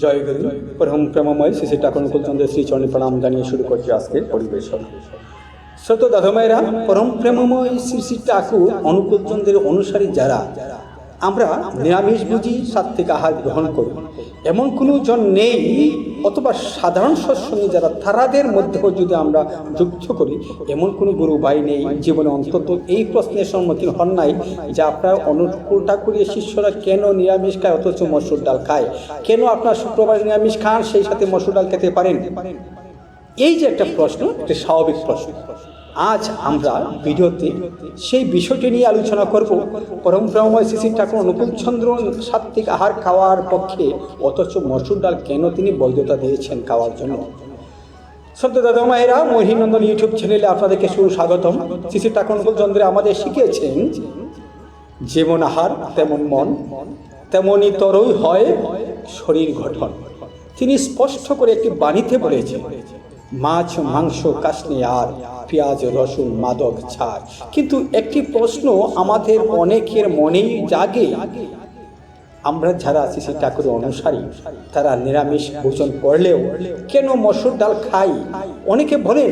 জয় গুরু পরম প্রেমময় শ্রী শ্রী ঠাকুর অনুকূলচন্দ্রের শ্রীচরণে প্রণাম জানিয়ে শুরু করছি আজকের পরিবেশন। শ্রোত দাদামায়েরা, পরম প্রেমময় শ্রী শ্রী ঠাকুর অনুকূলচন্দ্রের অনুসারী যারা আমরা নিরামিষ ভোজী সাত্ত্বিক আহার গ্রহণ করি, এমন কোনো জন নেই, অথবা সাধারণ সৎসঙ্গী যারা তারাদের মধ্যেও যদি আমরা যুক্ত করি, এমন কোনো গুরু ভাই নেই জীবনে অন্তত এই প্রশ্নের সম্মুখীন হন নাই যে আপনার অনুকূল ঠাকুরের শিষ্যরা কেন নিরামিষ খায় অথচ মসুর ডাল খায়, কেন আপনার শুক্রবার নিরামিষ খান সেই সাথে মসুর ডাল খেতে পারেন। এই যে একটা প্রশ্ন, একটা স্বাভাবিক প্রশ্ন। আজ আমরা ভিডিওতে সেই বিষয়টি নিয়ে আলোচনা করব। পরম প্রেমময় শ্রী শ্রী ঠাকুর অনুকূলচন্দ্র সাত্ত্বিক আহার খাওয়ার পক্ষে, অথচ মসুর ডাল কেন তিনি বৈধতা দিয়েছেন খাওয়ার জন্য। সত্য দাদা মায়েরা, মহিনন্দন ইউটিউব চ্যানেলে আপনাদেরকে সুস্বাগতম। শ্রী শ্রী ঠাকুর অনুকূলচন্দ্র আমাদের শিখিয়েছেন, যেমন আহার তেমন মন, তেমনই তরই হয় শরীর গঠন। তিনি স্পষ্ট করে একটি বাণীতে বলেছেন, মাছ মাংস কাশনি আর পেঁয়াজ রসুন মাদক ছাড়। কিন্তু একটি প্রশ্ন আমাদের অনেকের মনেই জাগে, আমরা যারা আছি শ্রী ঠাকুরের অনুসারী, তারা নিরামিষ ভোজন করলেও কেন মসুর ডাল খাই? অনেকে বলেন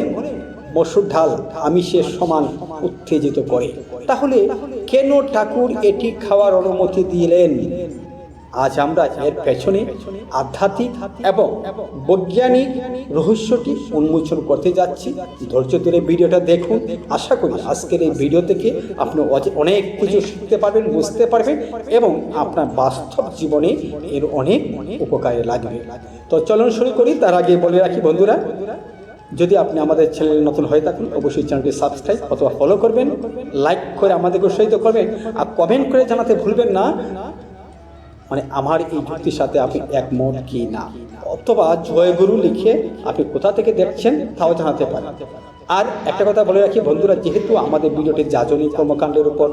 মসুর ডাল আমিষের সমান উত্তেজিত করে, তাহলে কেন ঠাকুর এটি খাওয়ার অনুমতি দিলেন? আজ আমরা এর পেছনে আধ্যাত্মিক এবং বৈজ্ঞানিক রহস্যটি উন্মোচন করতে যাচ্ছি। ধৈর্য ধরে ভিডিওটা দেখুন। আশা করি আজকের এই ভিডিও থেকে আপনি অনেক কিছু শিখতে পারবেন, বুঝতে পারবেন এবং আপনার বাস্তব জীবনে এর অনেক উপকারে লাগবে। তো চলুন শুরু করি। তার আগে বলে রাখি বন্ধুরা, যদি আপনি আমাদের চ্যানেলে নতুন হয়ে থাকেন অবশ্যই চ্যানেলটি সাবস্ক্রাইব অথবা ফলো করবেন, লাইক করে আমাদেরকে উৎসাহিত করবেন, আর কমেন্ট করে জানাতে ভুলবেন না মানে আমার এই যুক্তির সাথে আপনি একমত কি না, অথবা জয়গুরু লিখে আপনি কোথা থেকে দেখছেন তাও জানাতে পারেন। আর একটা কথা বলে রাখি বন্ধুরা, যেহেতু আমাদের ভিডিওটি যাজনী কর্মকাণ্ডের উপর,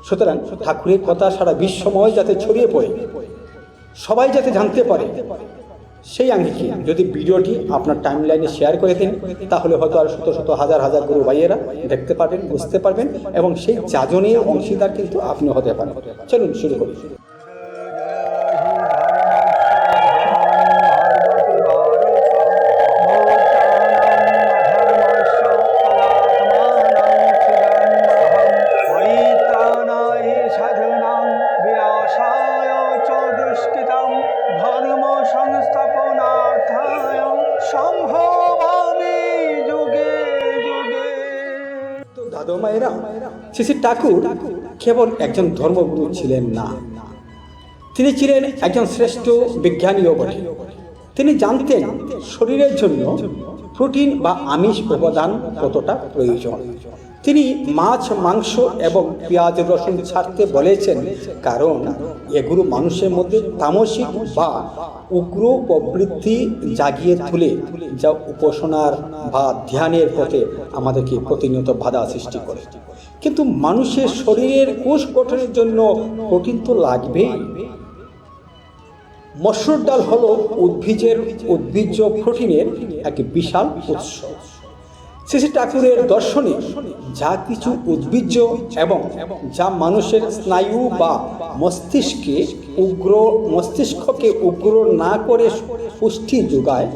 সুতরাং ঠাকুরের কথা সারা বিশ্বময় যাতে ছড়িয়ে পড়ে, সবাই যাতে জানতে পারে, সেই আঙ্গিকে যদি ভিডিওটি আপনার টাইম লাইনে শেয়ার করে দেন, তাহলে হয়তো আর শত শত হাজার হাজার গুরু ভাইয়েরা দেখতে পারবেন, বুঝতে পারবেন এবং সেই যাজনের অংশীদার কিন্তু আপনি হতে পারেন। চলুন শুরু করি। দাদা মায়েরা, শ্রী শ্রী ঠাকুর কেবল একজন ধর্মগুরু ছিলেন না, তিনি ছিলেন একজন শ্রেষ্ঠ বিজ্ঞানীও বটে। তিনি জানতেন শরীরের জন্য প্রোটিন বা আমিষ উপাদান কতটা প্রয়োজন। তিনি মাছ মাংস এবং পেঁয়াজ রসুন ছাড়তে বলেছেন, কারণ এগুলো মানুষের মধ্যে তামসিক বা উগ্র প্রবৃত্তি জাগিয়ে তুলে, যা উপাসনার বা ধ্যানের পথে আমাদেরকে প্রতিনিয়ত বাধা সৃষ্টি করে। কিন্তু মানুষের শরীরের কোষ গঠনের জন্য প্রোটিন তো লাগবেই। মসুর ডাল হলো উদ্ভিজ্জ প্রোটিনের এক বিশাল উৎস। শ্রী শ্রী ঠাকুরের দর্শনে যা কিছু উদ্ভিজ্জ এবং যা মানুষের স্নায়ু বা মস্তিষ্ককে উগ্র না করে পুষ্টি যোগায়,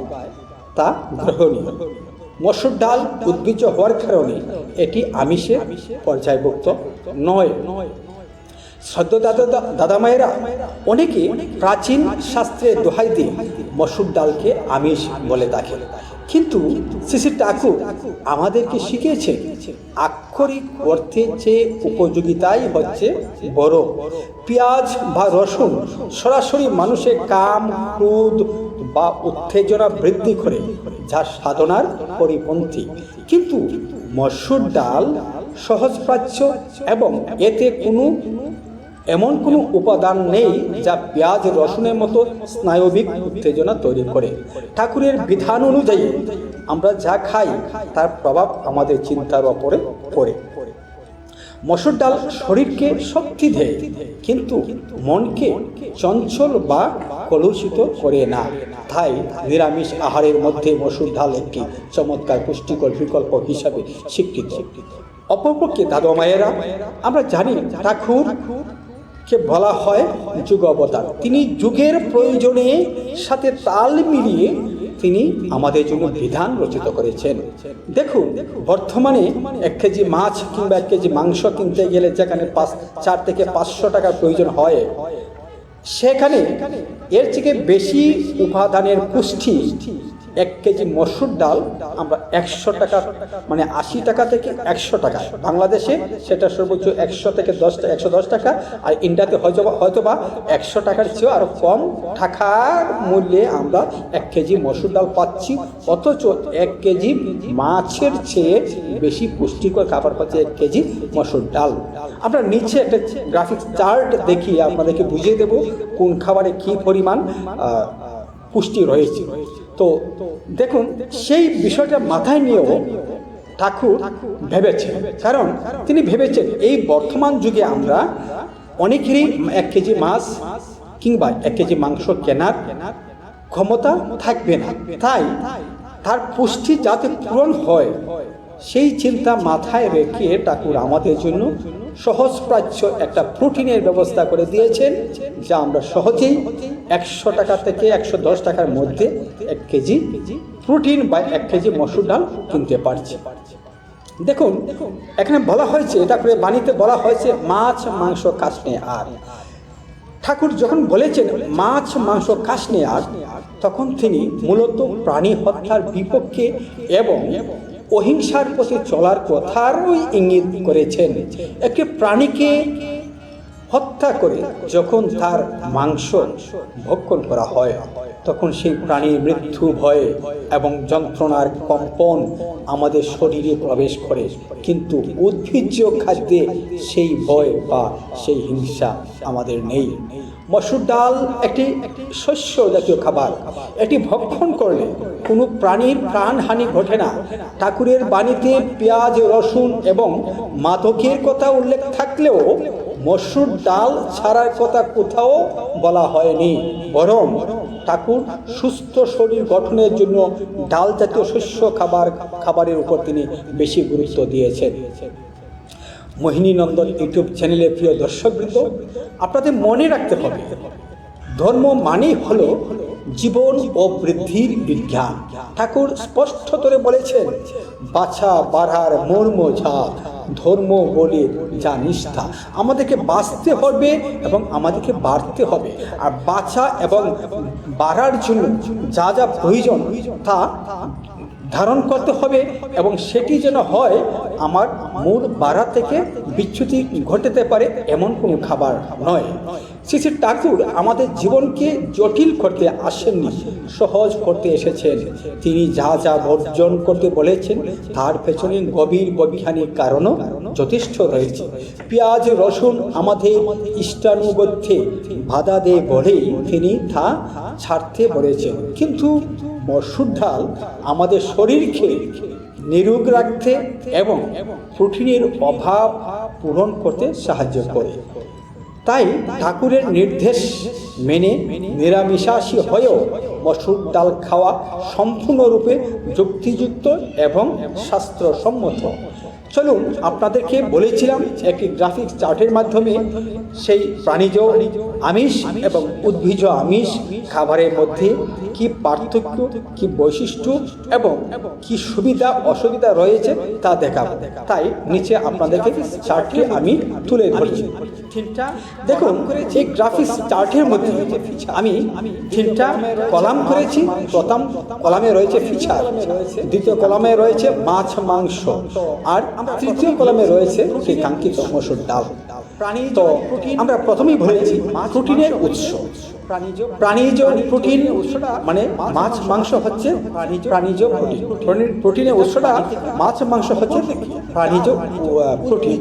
তা গ্রহণীয়। মসুর ডাল উদ্ভিজ্জ হওয়ার কারণে এটি আমিষের পর্যায়ভুক্ত নয়। সদ্য দাদা মায়েরা, অনেকে প্রাচীন শাস্ত্রের দোহাই দিয়ে মসুর ডালকে আমিষ বলে থাকে, কিন্তু শ্রী শ্রী ঠাকুর আমাদেরকে শিখিয়েছে আক্ষরিক অর্থে যে উপযোগিতাই হচ্ছে বড়। পেঁয়াজ বা রসুন সরাসরি মানুষের কাম, ক্রোধ বা উত্তেজনা বৃদ্ধি করে, যা সাধনার পরিপন্থী। কিন্তু মসুর ডাল সহজপাচ্য এবং এতে এমন কোনো উপাদান নেই যা পেঁয়াজ রসুনের মতো স্নায়বিক উত্তেজনা তৈরি করে। ঠাকুরের বিধান অনুযায়ী আমরা যা খাই তার প্রভাব আমাদের চিন্তার ওপরে পড়ে। মসুর ডাল শরীরকে শক্তি দেয়, কিন্তু মনকে চঞ্চল বা কলুষিত করে না। তাই নিরামিষ আহারের মধ্যে মসুর ডাল একটি চমৎকার পুষ্টিকর বিকল্প হিসাবে স্বীকৃত। অপরপক্ষে দাদা মায়েরা, আমরা জানি ঠাকুর কে বলা হয় যুগ অবতার। তিনি যুগের প্রয়োজনে সাথে তাল মিলিয়ে তিনি আমাদের জন্য বিধান রচিত করেছেন। দেখুন, বর্তমানে 1 কেজি মাছ কিংবা 1 কেজি মাংস কিনতে গেলে যেখানে 4 থেকে 500 টাকার প্রয়োজন হয়, সেখানে এর থেকে বেশি উপাদানের পুষ্টি 1 কেজি মসুর ডাল আমরা 100 টাকা, মানে 80 টাকা থেকে 100 টাকা, বাংলাদেশে সেটা সর্বোচ্চ 100 থেকে 110 টাকা, আর ইন্ডিয়াতে হয়তোবা 100 টাকার চেয়েও আরও কম টাকার মূল্যে আমরা 1 কেজি মসুর ডাল পাচ্ছি। অথচ 1 কেজি মাছের চেয়ে বেশি পুষ্টিকর খাবার হচ্ছে 1 কেজি মসুর ডাল। আমরা নিচে একটা গ্রাফিক্স চার্ট দেখিয়ে আপনাদেরকে বুঝিয়ে দেব কোন খাবারে কী পরিমাণ পুষ্টি রয়েছে। তো দেখুন, সেই বিষয়টা মাথায় নিয়েও ঠাকুর ভেবেছেন, কারণ তিনি ভেবেছেন এই বর্তমান যুগে আমরা অনেকেরই 1 কেজি মাছ কিংবা 1 কেজি মাংস কেনার ক্ষমতা থাকবে না, তাই তার পুষ্টি যাতে পূরণ হয় সেই চিন্তা মাথায় রেখে ঠাকুর আমাদের জন্য সহজপ্রাচ্য একটা প্রোটিনের ব্যবস্থা করে দিয়েছেন, যা আমরা সহজেই 100 টাকা থেকে 110 টাকার মধ্যে 1 কেজি প্রোটিন বা 1 কেজি মসুর ডাল কিনতে পারছি। দেখুন, এখানে বলা হয়েছে, এটা করে বাণীতে বলা হয়েছে মাছ মাংস কাশনে আর। ঠাকুর যখন বলেছেন মাছ মাংস কাশনে আর, তখন তিনি মূলত প্রাণী হত্যার বিপক্ষে এবং অহিংসার পথে চলার কথারই ইঙ্গিত করেছেন। একটি প্রাণীকে হত্যা করে যখন তার মাংস ভক্ষণ করা হয়, তখন সেই প্রাণীর মৃত্যু ভয় এবং যন্ত্রণার কম্পন আমাদের শরীরে প্রবেশ করে, কিন্তু উদ্ভিজ্জ খাদ্যে সেই ভয় বা সেই হিংসা আমাদের নেই। মসুর ডাল একটি শস্য জাতীয় খাবার, এটি ভক্ষণ করলে কোনো প্রাণীর প্রাণহানি ঘটে না। ঠাকুরের বাণীতে পেঁয়াজ, রসুন এবং মাদকের কথা উল্লেখ থাকলেও মসুর ডাল ছাড়ার কথা কোথাও বলা হয়নি, বরং ঠাকুর সুস্থ শরীর গঠনের জন্য ডাল জাতীয় শস্য খাবারের উপর তিনি বেশি গুরুত্ব দিয়েছেন। মোহিনী নন্দন ইউটিউব চ্যানেলের প্রিয় দর্শকবৃন্দ, আপনাদের মনে রাখতে হবে, ধর্ম মানেই হলো জীবন ও বৃদ্ধির বিজ্ঞান। ঠাকুর স্পষ্টতরে বলেছেন, বাছা বাড়ার মর্ম যা, ধর্ম বলে যা নিষ্ঠা। আমাদেরকে বাঁচতে হবে এবং আমাদেরকে বাড়তে হবে, আর বাঁচা এবং বাড়ার জন্য যা যা প্রয়োজন তা ধারণ করতে হবে, এবং সেটি যেন হয় আমার মূল বাড়া থেকে বিচ্যুতি ঘটাতে পারে এমন কোনো খাবার নয়। শ্রী শ্রী ঠাকুর আমাদের জীবনকে জটিল করতে আসেননি, সহজ করতে এসেছেন। তিনি যা যা বর্জন করতে বলেছেন তার পেছনে গভীর বৈজ্ঞানিক কারণও যথেষ্ট রয়েছে। পেঁয়াজ রসুন আমাদের ইষ্টানুবদ্ধে বাধা দেয় বলেই তিনি তা ছাড়তে বলেছেন, কিন্তু মসুর ডাল আমাদের শরীরকে নিরোগ রাখতে এবং প্রোটিনের অভাব পূরণ করতে সাহায্য করে। তাই ঠাকুরের নির্দেশ মেনে নিরামিষাশী হয়েও মসুর ডাল খাওয়া সম্পূর্ণরূপে যুক্তিযুক্ত এবং শাস্ত্রসম্মত। চলুন, আপনাদেরকে বলেছিলাম একটি গ্রাফিক্স চার্টের মাধ্যমে সেই প্রাণীজ আমিষ এবং উদ্ভিজ্জ আমিষ খাবারের মধ্যে কি পার্থক্য, কি বৈশিষ্ট্য এবং কি সুবিধা অসুবিধা রয়েছে তা দেখাবো। তাই নিচে আপনাদেরকে চার্টটি আমি তুলে ধরছি। দেখুন, এই গ্রাফিক্স চার্টের মধ্যে আমি 3টা কলাম করেছি। প্রথম কলামে রয়েছে ফিচার, দ্বিতীয় কলামে রয়েছে মাছ মাংস, আর তৃতীয় কলামে রয়েছে সেই কাঙ্ক্ষিত মসুর ডাল। তো আমরা প্রথমেই বলেছি প্রোটিনের উৎস। প্রাণীজ প্রোটিন উৎসটা মানে মাছ মাংস হচ্ছে প্রাণীজ প্রোটিন। প্রোটিনের উৎসটা মাছ মাংস হচ্ছে প্রাণীজ প্রোটিন,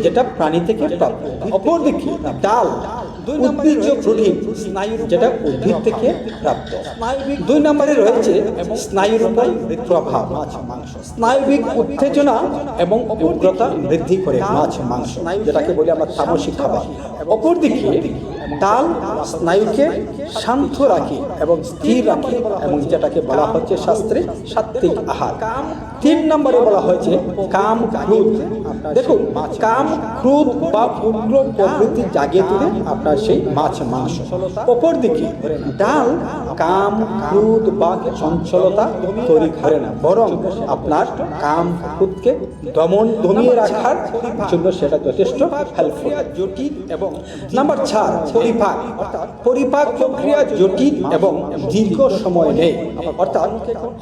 যেটা প্রাণী থেকে প্রাপ্ত। অপরদিকে ডাল উদ্ভিজ্জ প্রোটিন, যেটা উদ্ভিদ থেকে প্রাপ্ত। 2 নম্বরে রয়েছে স্নায়ুর উপর প্রভাব। স্নায়বিক উত্তেজনা এবং উগ্রতা বৃদ্ধি করে মাছ মাংস, যেটাকে বলি আমরা তামসিক খাবার। অপরদিকে ডাল স্নায়ুকে শান্ত রাখে এবং স্থির রাখে এবং যেটাকে বলা হচ্ছে শাস্ত্রে সাত্ত্বিক আহার। 3 নম্বরে বলা হয়েছে কাম ক্রোধ। দেখুন, কাম ক্রোধ বা উগ্র প্রবৃত্তি জাগিয়ে তুলে আপনার সেই মাছ মাংস। অপরদিকে ডাল কাম ক্রোধ বা চঞ্চলতা তৈরি করে না, বরং আপনার কাম ক্রোধকে দমিয়ে রাখার জন্য সেটা যথেষ্ট হেল্পফুল। জটিল এবং নাম্বার 4 পরিপাক। পরিপাক প্রক্রিয়া জটিল এবং দীর্ঘ সময় নেয়, অর্থাৎ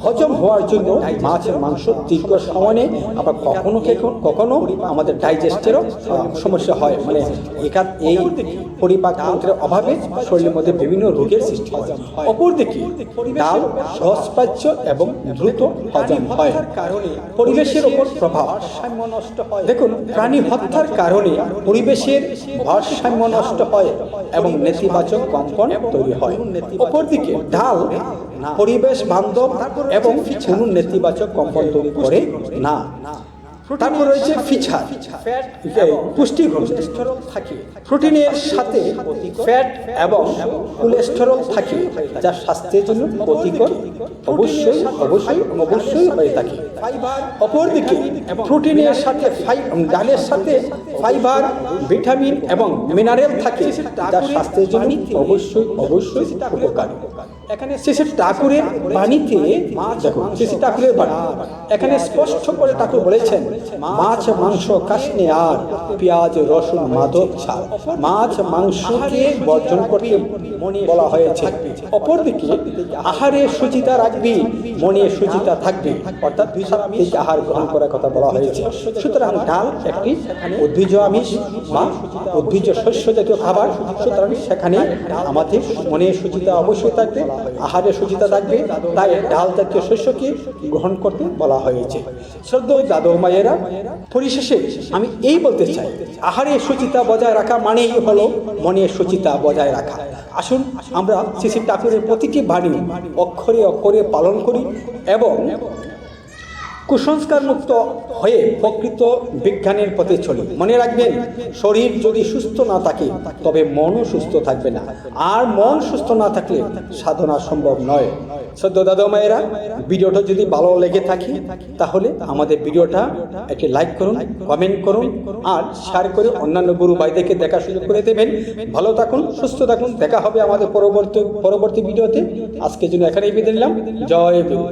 হজম হওয়ার জন্য মাছ মাংস দীর্ঘ সময় নেয়। আবার কখনো আমাদের ডাইজেস্টেরও সমস্যা হয়, মানে এই পরিপাক তন্ত্রের অভাবে শরীরের মধ্যে বিভিন্ন রোগের সৃষ্টি হয়। অপরদিকে ডাল সহজপাচ্য এবং দ্রুত হজম হয়। পরিবেশের উপর প্রভাব। দেখুন, প্রাণী হত্যার কারণে পরিবেশের ভারসাম্য নষ্ট হয় এবং নেতিবাচক কম্পন তৈরি হয়। অপরদিকে ডাল পরিবেশ বান্ধব এবং কোনো নেতিবাচক কম্পন তৈরি করে না। তারপর রয়েছে ফিচার, পুষ্টিগুণ থাকে। প্রোটিনের সাথে ফ্যাট এবং কোলেস্টেরল থাকে, যা স্বাস্থ্যের জন্য ক্ষতিকর অবশ্যই হয়ে থাকে। অপরদিকে প্রোটিনের সাথে ডালের সাথে ফাইবার, ভিটামিন এবং মিনারেল থাকে, যা স্বাস্থ্যের জন্য অবশ্যই উপকারী। এখানে শেষে ঠাকুরের বাণীতে দেখুন, শেষে ঠাকুরের বাণী এখানে স্পষ্ট করে ঠাকুর বলেছেন, মাছ মাংস কাশনে আর পেঁয়াজ রসুন মাদক ছাড়। মাছ মাংসকে বর্জন করতে বলা হয়েছে। অপরদিকে আহারে সুচিতা রাখবি, মনে সুচিতা থাকবে, অর্থাৎ সাত্ত্বিক আহার গ্রহণ করার কথা বলা হয়েছে। সুতরাং ডাল একটি উদ্ভিজ্জ আমিষ বা উদ্ভিজ্জ শস্য জাতীয় খাবার। সুতরাং সেখানে আমাদের মনে সুচিতা অবশ্যই থাকবে, আহারে সুচিতা থাকবে, তাই ডাল জাতীয় শস্যকে গ্রহণ করতে বলা হয়েছে। শ্রদ্ধেয় দাদু মায়েরা, পরিশেষে আমি এই বলতে চাই, আহারে সুচিতা বজায় রাখা মানেই হলো মনের সুচিতা বজায় রাখা। আসুন আমরা শ্রী শ্রী ঠাকুরের প্রতিটি বাণী অক্ষরে অক্ষরে পালন করি এবং কুসংস্কার মুক্ত হয়ে প্রকৃত বিজ্ঞানের পথে চলি। মনে রাখবেন, শরীর যদি সুস্থ না থাকে তবে মনও সুস্থ থাকবে না, আর মন সুস্থ না থাকলে সাধনা সম্ভব নয়। সদ্য দাদা মায়েরা, ভিডিওটা যদি ভালো লেগে থাকে তাহলে আমাদের ভিডিওটা একটি লাইক করুন, কমেন্ট করুন আর শেয়ার করে অন্যান্য গুরু ভাইদেরকে দেখার সুযোগ করে দেবেন। ভালো থাকুন, সুস্থ থাকুন। দেখা হবে আমাদের পরবর্তী ভিডিওতে। আজকের জন্য এখানেই বিদায় নিলাম। জয় গুরু।